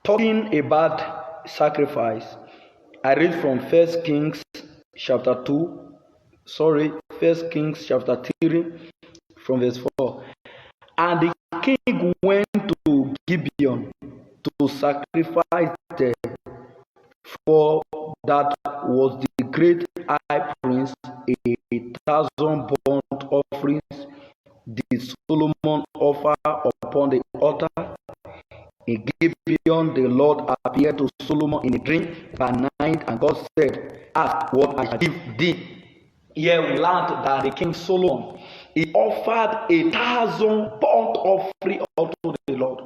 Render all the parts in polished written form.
talking about sacrifice, I read from 1 Kings chapter 3, from verse 4. And the king went to Gibeon to sacrifice there, for that was the great high priest. 1,000 burnt offerings did Solomon offer upon the altar. In Gibeon, the Lord appeared to Solomon in a dream by night, and God said, ask what I shall give thee. Here we learned that the king Solomon, he offered 1,000 burnt offering unto the Lord.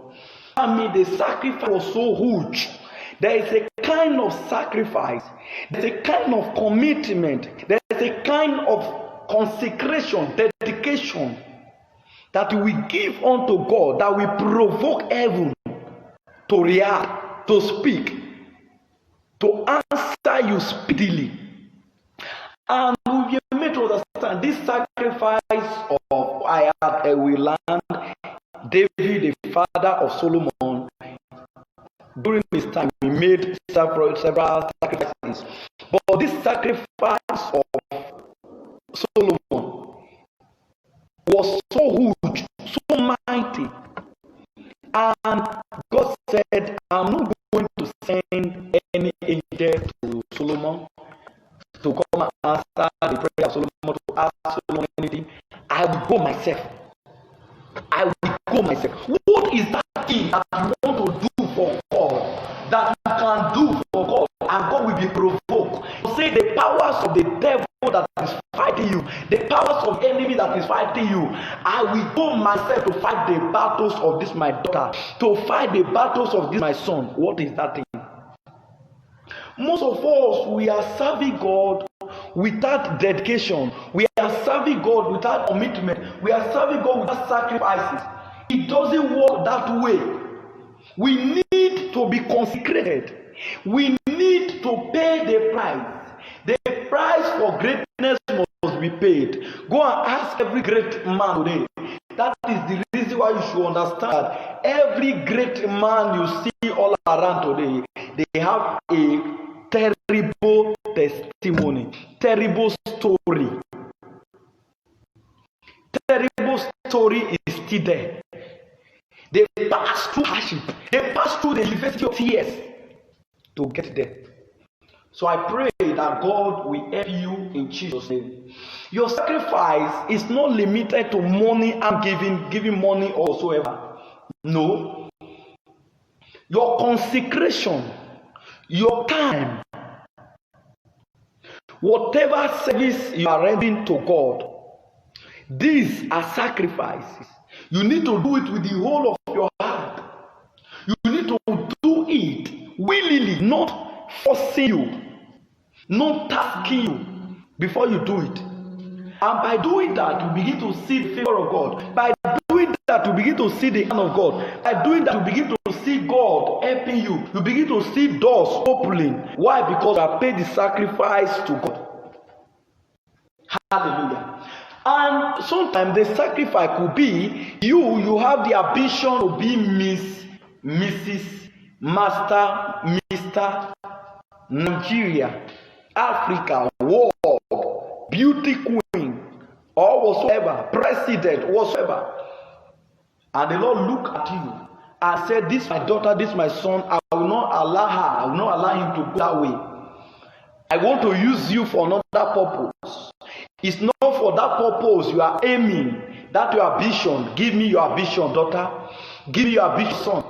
I mean, the sacrifice was so huge. There is a kind of sacrifice, there's a kind of commitment, there's a kind of consecration, dedication that we give unto God, that we provoke heaven to react, to speak, to answer you speedily. And we are made to understand this sacrifice of we learned David, the father of Solomon. During this time, he made several sacrifices. But this sacrifice of Solomon was so huge, so mighty. And God said, I'm not going to send any angel to Solomon to come and answer the prayer of Solomon, to ask Solomon anything. I will go myself. What is that thing that you want to do for God, that you can do for God, and God will be provoked? Say the powers of the devil that is fighting you, the powers of enemy that is fighting you, I will go myself to fight the battles of this my daughter, to fight the battles of this my son. What is that thing? Most of us, we are serving God without dedication. We are serving God without commitment. We are serving God without sacrifices. It doesn't work that way. We need to be consecrated. We need to pay the price. The price for greatness must be paid. Go and ask every great man today. That is the reason why you should understand that every great man you see all around today, they have a terrible testimony, terrible story. Terrible story is still there. They passed through hardship. They passed through the university of tears to get there. So I pray that God will help you in Jesus' name. Your sacrifice is not limited to money and giving money or whatsoever. No. Your consecration, your time, whatever service you are rendering to God, these are sacrifices. You need to do it with the whole of your heart. You need to do it willingly, not forcing you, not tasking you before you do it. And by doing that, you begin to see the favor of God. By doing that, you begin to see the hand of God. By doing that, you begin to see God helping you. You begin to see doors opening. Why? Because you have paid the sacrifice to God. Hallelujah. And sometimes the sacrifice could be you have the ambition to be Miss, Mrs., Master, Mr., Nigeria, Africa, world, beauty queen, or whatsoever, president, whatsoever. And the Lord looked at you and said, this my daughter, this my son, I will not allow her, I will not allow him to go that way. I want to use you for another purpose. It's not for that purpose you are aiming. That your ambition. Give me your ambition, daughter. Give me your ambition, son.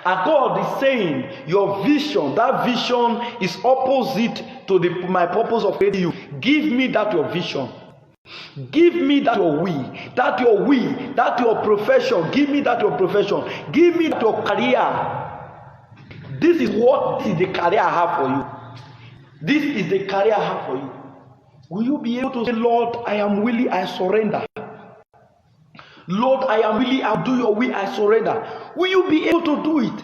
And God is saying, your vision, that vision is opposite to my purpose of creating you. Give me that your vision. Give me that your will, that your profession. Give me that your profession. Give me that your career. This is the career I have for you. This is the career I have for you. Will you be able to say, Lord, I am willing, I surrender. Lord, I am willing, I'll do your will, I surrender. Will you be able to do it?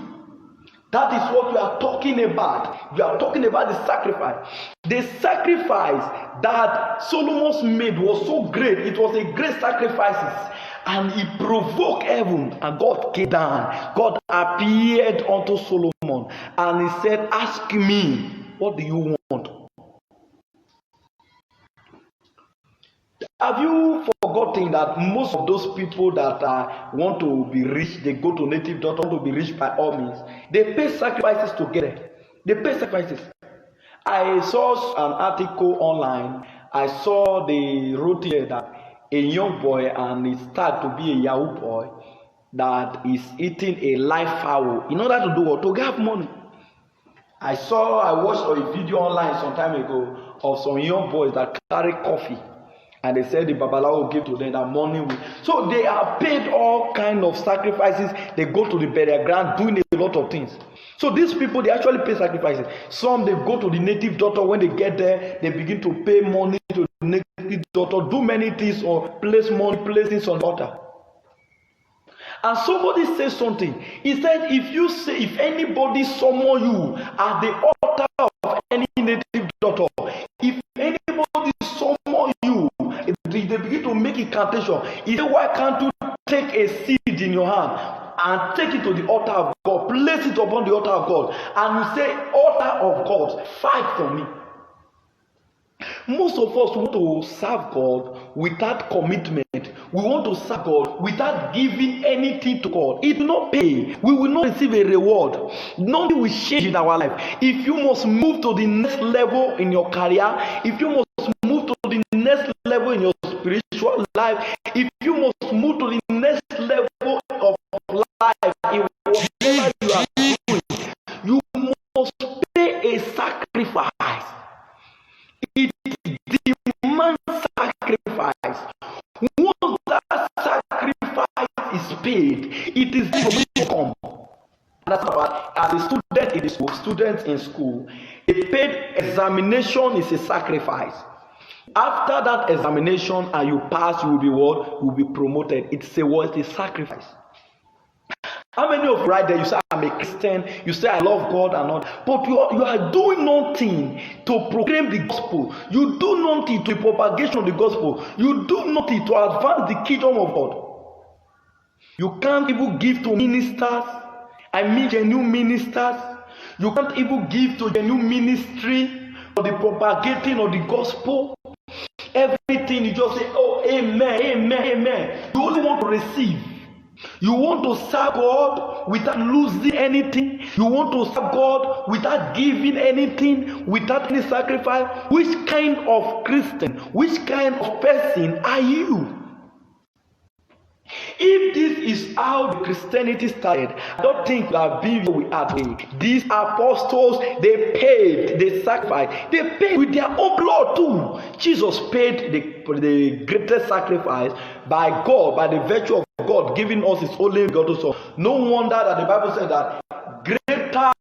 That is what you are talking about. You are talking about the sacrifice. The sacrifice that Solomon made was so great. It was a great sacrifice. And he provoked heaven. And God came down. God appeared unto Solomon. Solomon, and he said, ask me, what do you want? Have you forgotten that most of those people that want to be rich, they go to native doctor to be rich by all means. They pay sacrifices to get it. They pay sacrifices. I saw an article online. I saw they wrote here that a young boy, and he started to be a Yahoo boy, that is eating a live fowl in order to do what? To get money. I watched a video online some time ago of some young boys that carry coffee. And they said the Babalawo give to them that money. So they are paid all kind of sacrifices. They go to the burial ground doing a lot of things. So these people, they actually pay sacrifices. Some, they go to the native doctor. When they get there, they begin to pay money to the native doctor, do many things, or place things on the altar. And somebody says something. He said, if anybody summon you at the altar of any native doctor, if anybody summon you, they begin to make incantation. He said, why can't you take a seed in your hand and take it to the altar of God, place it upon the altar of God, and you say, altar of God, fight for me. Most of us want to serve God without commitment. We want to serve God without giving anything to God. It will not pay. We will not receive a reward. Nothing will change in our life. If you must move to the next level in your career, if you must move to the next level in your spiritual life, if you must move to the next level of life in whatever you are doing, you must pay a sacrifice. It demands sacrifice. Once that sacrifice is paid, it is to come. That's why, as a student in school, students in school, a paid examination is a sacrifice. After that examination and you pass, you will be what? You will be promoted. It's a sacrifice. How many of you right there, you say, I'm a Christian, you say, I love God and all, but you are doing nothing to proclaim the gospel. You do nothing to the propagation of the gospel. You do nothing to advance the kingdom of God. You can't even give to ministers. I mean genuine ministers. You can't even give to genuine ministry for the propagating of the gospel. Everything you just say, oh, amen, amen, amen. You only want to receive. You want to serve God without losing anything. You want to serve God without giving anything, without any sacrifice. Which kind of Christian, which kind of person are you? If this is how the Christianity started, I don't think we have been where we are today. These apostles, they paid, they sacrificed, they paid with their own blood too. Jesus paid the greatest sacrifice by God, by the virtue of God giving us his only begotten Son. No wonder that the Bible said that greater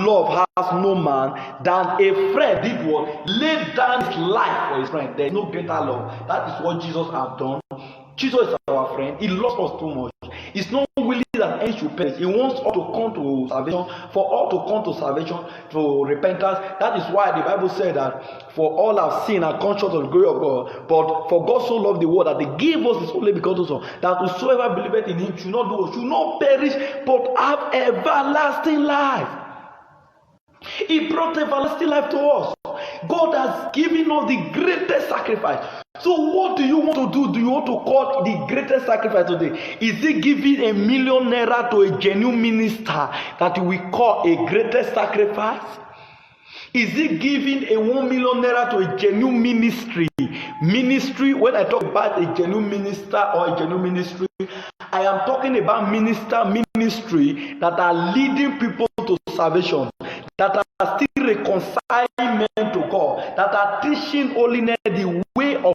love has no man than a friend did what? Laid down his life for his friend. There is no greater love. That is what Jesus has done. Jesus is our friend. He loves us too much. He's not willing that any should perish. He wants all to come to salvation, for all to come to salvation, to repentance. That is why the Bible said that for all have sinned and come short of the glory of God. But for God so loved the world that he gave us his only begotten Son, that whosoever believeth in him should not do, should not perish, but have everlasting life. He brought everlasting life to us. God has given us the greatest sacrifice. So what do you want to do? Do you want to call the greatest sacrifice today? Is it giving $1 million to a genuine minister that we call a greatest sacrifice? Is it giving a $1 million to a genuine ministry? Ministry, when I talk about a genuine minister or a genuine ministry, I am talking about ministry that are leading people to salvation, that are still reconciling men to God, that are teaching holiness, the way of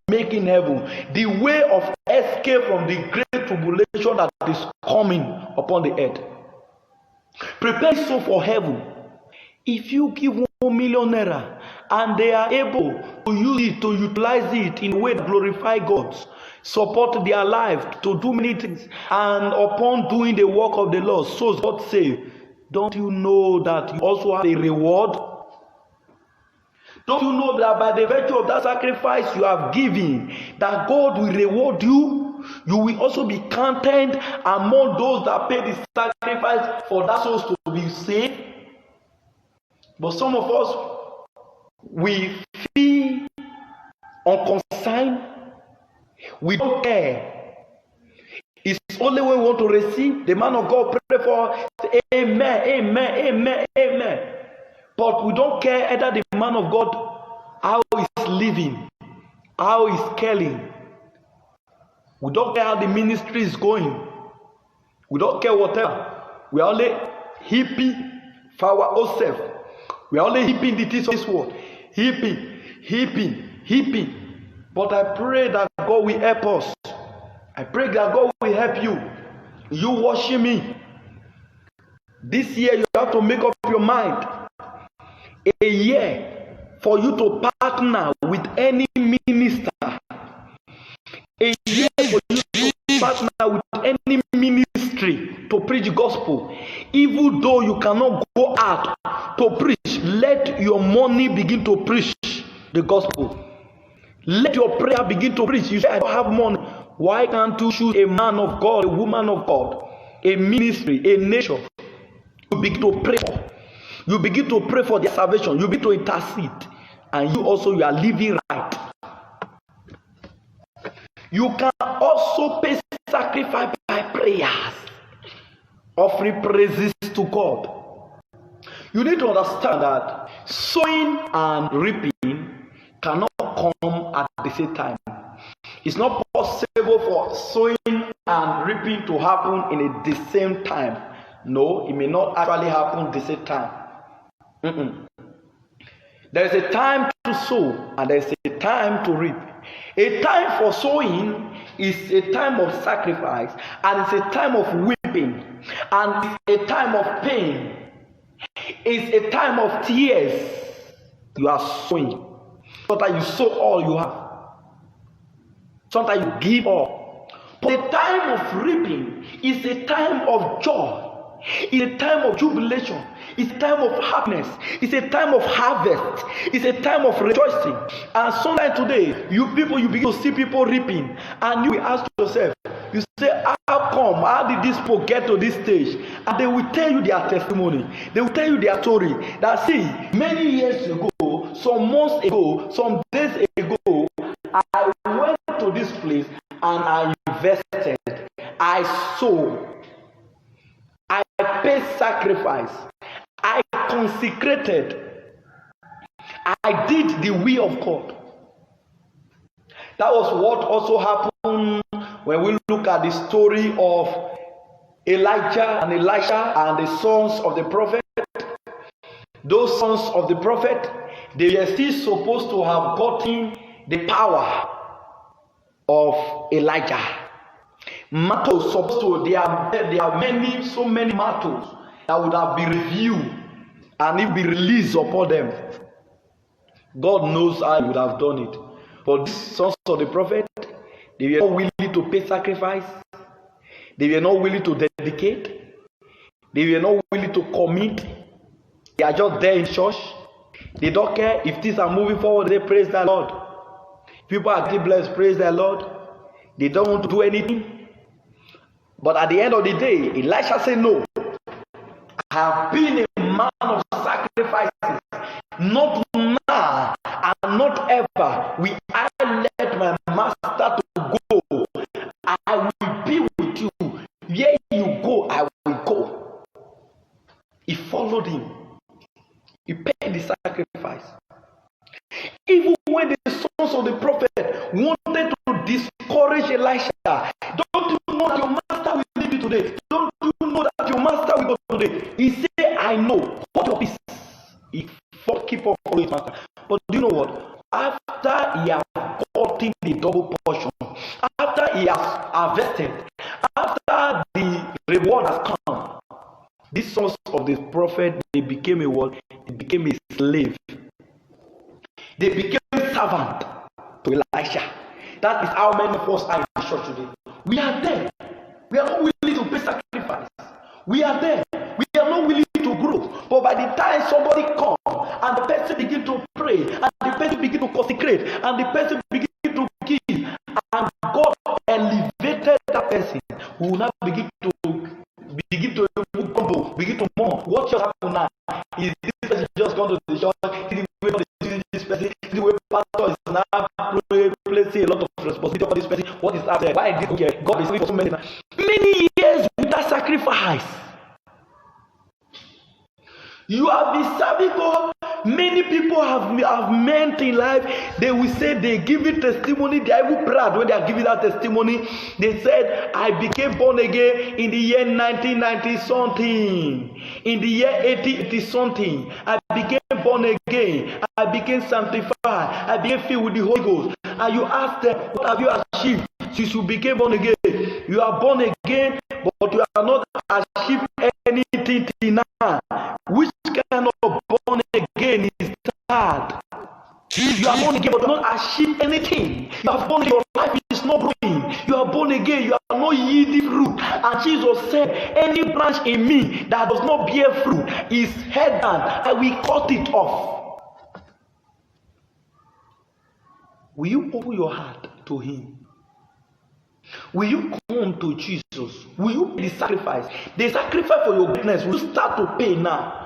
making heaven, the way of escape from the great tribulation that is coming upon the earth. Prepare so for heaven. If you give $1 million and they are able to use it, to utilize it in a way that glorify God, support their life, to do many things, and upon doing the work of the Lord, so God say, don't you know that you also have a reward? Don't you know that by the virtue of that sacrifice you have given, that God will reward you? you will also be counted among those that pay the sacrifice for that souls to be saved. But some of us, we feel unconcerned. We don't care. It's only when we want to receive. The man of God pray for, amen, amen, amen, amen. But we don't care either the man of God, how he's living, how he's caring. We don't care how the ministry is going. We don't care whatever. We are only hippie for our own self. We are only hipping the things of this world. Hipping. But I pray that God will help us. I pray that God will help you. You worship me. This year you have to make up your mind. A year for you to partner with any minister. A year for you to partner with any ministry to preach the gospel. Even though you cannot go out to preach, let your money begin to preach the gospel. Let your prayer begin to preach. You say, I don't have money. Why can't you choose a man of God, a woman of God, a ministry, a nation? You begin to pray for. You begin to pray for their salvation. You begin to intercede. And you are living right. You can also pay sacrifice by prayers, offering praises to God. You need to understand that sowing and reaping cannot come at the same time. It's not possible for sowing and reaping to happen in the same time. No, it may not actually happen at the same time. There is a time to sow and there is a time to reap. A time for sowing is a time of sacrifice, and it's a time of weeping, and it's a time of pain. It's a time of tears. You are sowing. Sometimes you sow all you have. Sometimes you give all. But the time of reaping is a time of joy. It's a time of jubilation. It's a time of happiness. It's a time of harvest. It's a time of rejoicing. And sometimes today, you begin to see people reaping, and you will ask yourself, you say, how come? How did this people get to this stage? And they will tell you their testimony. They will tell you their story. That see, many years ago, some months ago, some days ago, I went to this place and I invested. I sowed. I paid sacrifice. I consecrated. I did the will of God. That was what also happened when we look at the story of Elijah and Elisha and the sons of the prophet. Those sons of the prophet, they were still supposed to have gotten the power of Elijah. Matters supposed to, there are many, so many matters that would have been reviewed and it be released upon them. God knows how he would have done it. But these sons of the prophet, they were not willing to pay sacrifice. They were not willing to dedicate. They were not willing to commit. They are just there in church. They don't care if things are moving forward. They praise the Lord. People are getting blessed, praise the Lord. They don't want to do anything. But at the end of the day, Elisha said, no. I have been a man of sacrifices. Not now and not ever will I let my master to go. I will be with you. Where you go, I will go. He followed him. He paid the sacrifice. Even when the sons of the prophet wanted to discourage Elisha, don't you know that your master will leave you today? Don't you know that your master will go today? He said, I know. Hold your peace. He keep on following his master. But do you know what? After he has gotten the double portion, after he has harvested, after the reward has come, these sons of the prophet, they became a what? They became a slave. They became servant to Elisha. That is how many of us are in the church today. We are there. We are not willing to pay sacrifice. We are there. We are not willing to grow. But by the time somebody comes and the person begin to pray, and the person begin to consecrate, and the person begin to give, and God elevate happened now is this person just gone to the church, the way this person, the way pastor is now placing a lot of responsibility for this person. What is happening? Why did okay? God is for so many years without sacrifice. You have been serving God. Many people have meant in life. They will say they give it testimony. They are even proud when they are giving that testimony. They said, I became born again in the year 1990 something. In the year 80 something. I became born again. I became sanctified. I became filled with the Holy Ghost. And you ask them, what have you achieved since you became born again? You are born again, but you are not achieved anything till now. Which kind of born again is that? You are born again but not achieve anything. You are born again, your life is not growing. You are born again, you are not yielding fruit. And Jesus said, any branch in me that does not bear fruit is head down. I will cut it off. Will you open your heart to Him? Will you come to Jesus? Will you pay the sacrifice? The sacrifice for your greatness, will you start to pay now?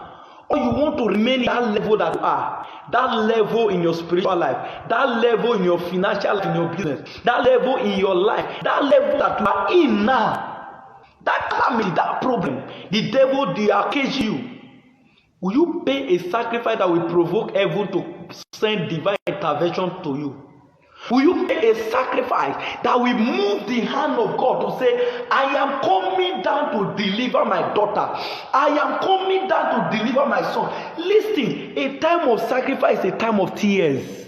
Or you want to remain at that level that you are? That level in your spiritual life, that level in your financial life, in your business, that level in your life, that level that you are in now, that calamity, that problem, the devil, they accuse you. Will you pay a sacrifice that will provoke heaven to send divine intervention to you? Will you pay a sacrifice that will move the hand of God to say, I am coming down to deliver my daughter. I am coming down to deliver my son. Listen, a time of sacrifice is a time of tears.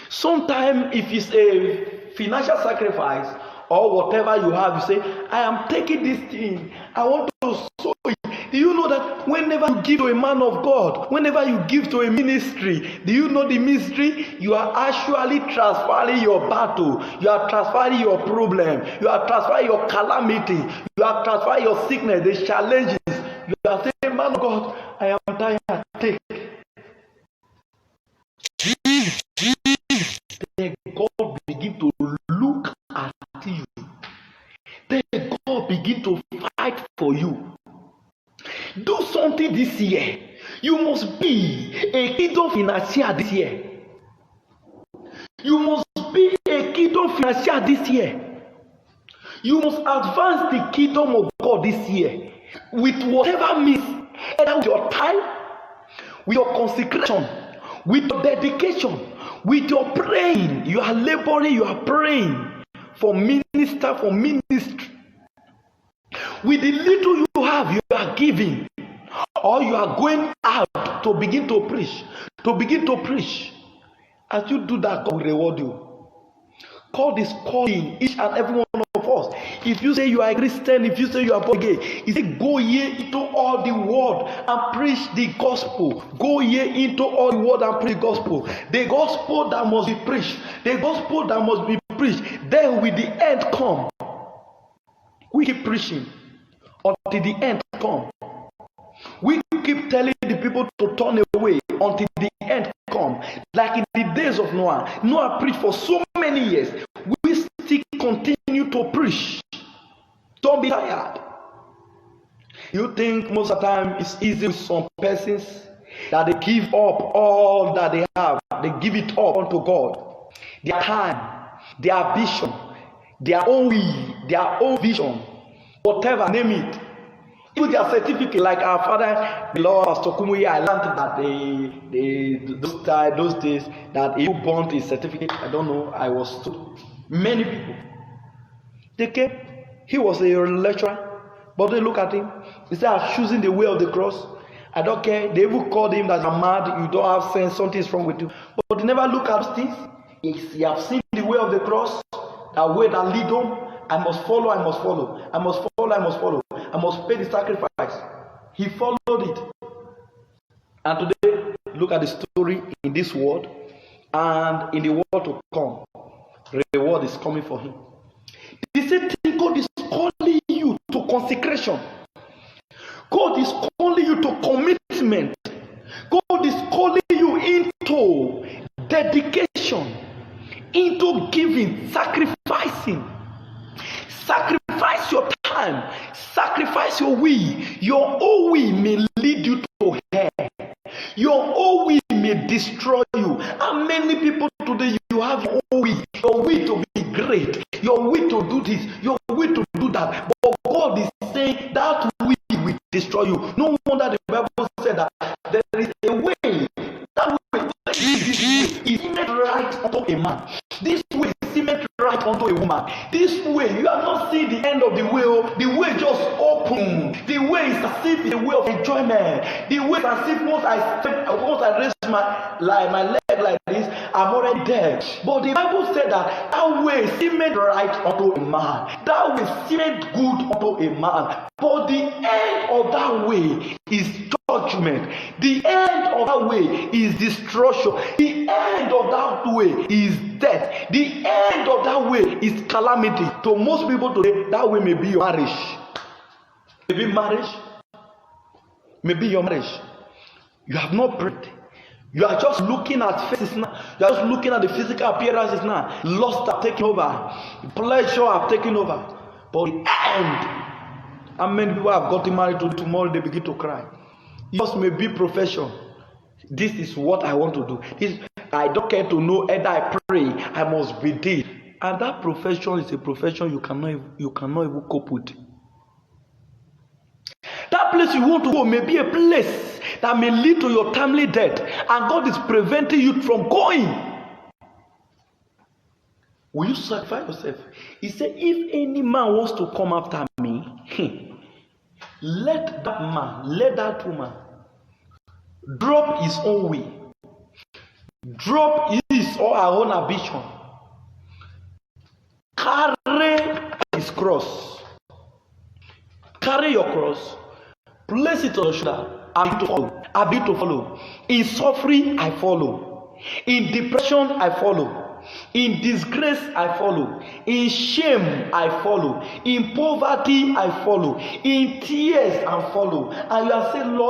Sometimes if it's a financial sacrifice or whatever you have, you say, I am taking this thing. I want to sow it. Do you know that whenever you give to a man of God, whenever you give to a ministry, do you know the ministry? You are actually transferring your battle. You are transferring your problem. You are transferring your calamity. You are transferring your sickness, the challenges. You are saying, man of God, I am tired. Take. Then God begin to look at you. Then God begin to fight for you. Do something this year. You must be a kingdom financier this year. You must be a kingdom financier this year. You must advance the kingdom of God this year with whatever means, either with your time, with your consecration, with your dedication, with your praying. You are laboring, you are praying for minister, for ministry. With the little you have, you are giving. Or you are going out to begin to preach. To begin to preach. As you do that, God will reward you. God is calling each and every one of us. If you say you are a Christian, if you say you are born again, He said, go ye into all the world and preach the gospel. Go ye into all the world and preach the gospel. The gospel that must be preached. The gospel that must be preached. Then will the end come. We keep preaching until the end come. We keep telling the people to turn away until the end come. Like in the days of Noah. Noah preached for so many years. We still continue to preach. Don't be tired. You think most of the time it's easy with some persons that they give up all that they have. They give it up unto God. Their time, their vision, their own will, their own vision, whatever, name it. Even their certificate, like our father, the Lord Pastor Kumuyi, I learned that those days that he burnt his certificate. I don't know, I was told. Many people. They came, he was a lecturer, but they look at him. He said, I'm choosing the way of the cross. I don't care. They even called him that you're mad, you don't have sense, something is wrong with you. But they never look at things. He have seen the way of the cross, that way that lead home. I must follow, I must follow. I must follow, I must follow. I must pay the sacrifice. He followed it. And today, look at the story in this world and in the world to come. Reward is coming for him. The same thing, God is calling you to consecration. God is calling you to commitment. God is calling you into dedication, into giving, sacrificing. Sacrifice your time. time, sacrifice your will. Your own will may lead you to hell. Your own will may destroy you. And many people today, you have your own will to be great, your will to do this, your will to do that. But God is saying that will destroy you. No wonder the Bible said that there is a way. That way is made right unto a man. This way is made right unto a woman. This way, you are not seeing the end of the way. The way just open. The way is as if it's a way of enjoyment. The way is as if once I raise my leg like this, I'm already there. But the Bible said that that way is made right unto a man. That way is made good unto a man. But the end of that way is judgment. The end of that way is destruction. The end of that way is death. The end of that way is calamity. To most people today, that way may be your marriage. Maybe marriage. Maybe your marriage. You have not prayed. You are just looking at faces now. You are just looking at the physical appearances now. Lust have taken over. Pleasure have taken over. But the end. How many people have gotten married to tomorrow they begin to cry? Yours may be profession. This is what I want to do. I don't care to know either I pray, I must be this. And that profession is a profession you cannot even cope with. That place you want to go may be a place that may lead to your timely death, and God is preventing you from going. Will you sacrifice yourself? He said, if any man wants to come after me, let that man, let that woman drop his own way, drop his or her own ambition, carry his cross, carry your cross, place it on your shoulder, and be to follow. In suffering, I follow. In depression, I follow. In disgrace, I follow. In shame, I follow. In poverty, I follow. In tears, I follow. And you are saying, Lord,